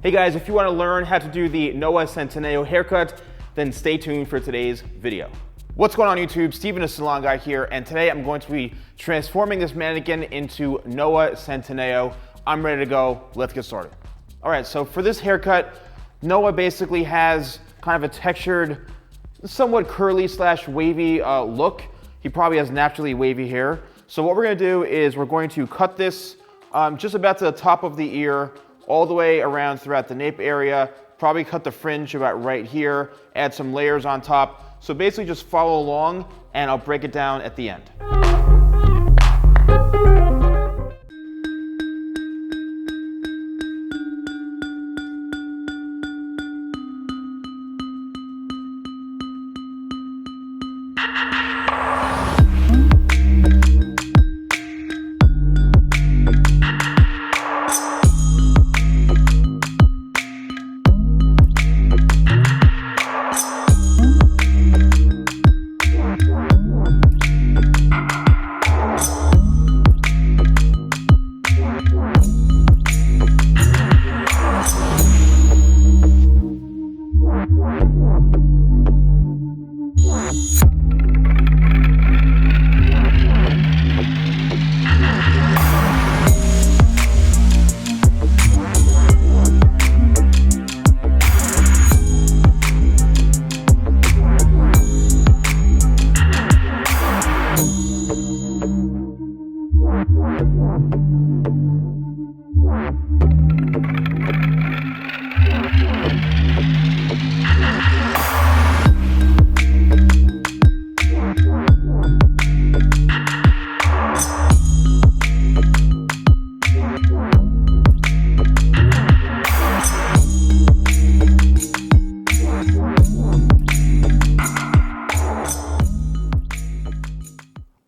Hey guys, if you want to learn how to do the Noah Centineo haircut, then stay tuned for today's video. What's going on YouTube? Steven the Salon Guy here, and today I'm going to be transforming this mannequin into Noah Centineo. I'm ready to go. Let's get started. All right, so for this haircut, Noah basically has kind of a textured, somewhat curly slash wavy look. He probably has naturally wavy hair. So what we're gonna do is we're going to cut this just about to the top of the ear, all the way around throughout the nape area, probably cut the fringe about right here, add some layers on top. So basically just follow along and I'll break it down at the end.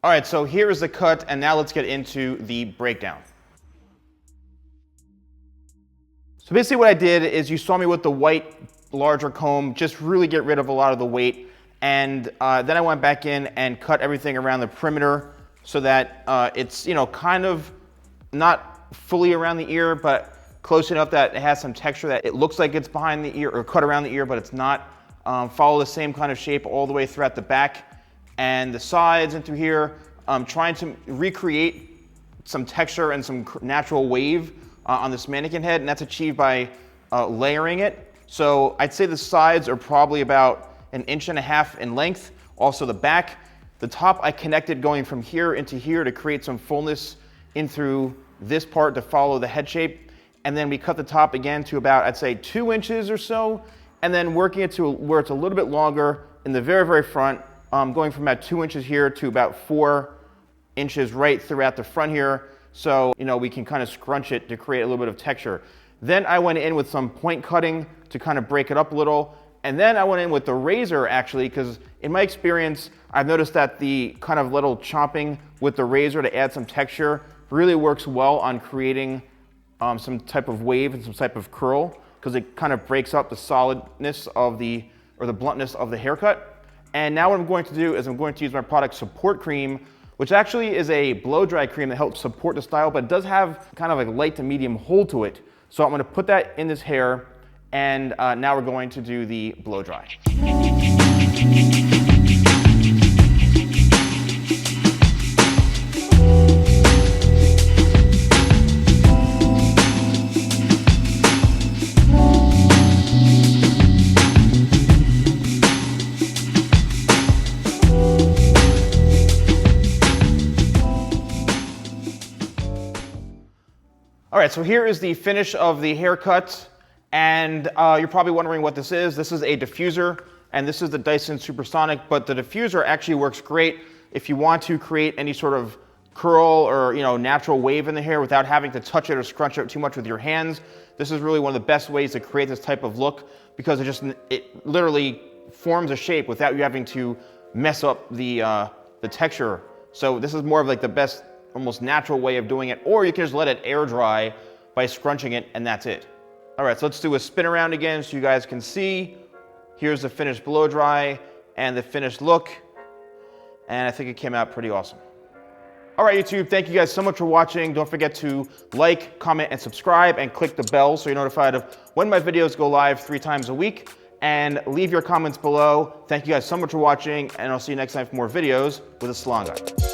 All right, so here is the cut, and now let's get into the breakdown. So basically what I did is you saw me with the white, larger comb, just really get rid of a lot of the weight. And then I went back in and cut everything around the perimeter so that it's, kind of not fully around the ear, but close enough that it has some texture that it looks like it's behind the ear or cut around the ear, but it's not. Follow the same kind of shape all the way throughout the back and the sides and through here. I'm trying to recreate some texture and some natural wave on this mannequin head, and that's achieved by layering it. So I'd say the sides are probably about 1.5 inches in length. Also the back. The top I connected going from here into here to create some fullness in through this part to follow the head shape. And then we cut the top again to about, I'd say 2 inches or so, and then working it to where it's a little bit longer in the very, very front, going from about 2 inches here to about 4 inches right throughout the front here. So, we can kind of scrunch it to create a little bit of texture. Then I went in with some point cutting to kind of break it up a little. And then I went in with the razor actually, because in my experience, I've noticed that the kind of little chopping with the razor to add some texture really works well on creating some type of wave and some type of curl, because it kind of breaks up the solidness of the bluntness of the haircut. And now what I'm going to do is I'm going to use my product Support Cream, which actually is a blow dry cream that helps support the style, but it does have kind of a light to medium hold to it. So I'm gonna put that in this hair, and now we're going to do the blow dry. All right, so here is the finish of the haircut, and you're probably wondering what this is. This is a diffuser, and this is the Dyson Supersonic, but the diffuser actually works great if you want to create any sort of curl or natural wave in the hair without having to touch it or scrunch it too much with your hands. This is really one of the best ways to create this type of look, because it literally forms a shape without you having to mess up the texture. So this is more of like the best, almost natural way of doing it, or you can just let it air dry by scrunching it, and that's it. All right, so let's do a spin around again so you guys can see. Here's the finished blow dry and the finished look, and I think it came out pretty awesome. All right, YouTube, thank you guys so much for watching. Don't forget to like, comment, and subscribe, and click the bell so you're notified of when my videos go live 3 times a week. And leave your comments below. Thank you guys so much for watching, and I'll see you next time for more videos with the Salon Guy.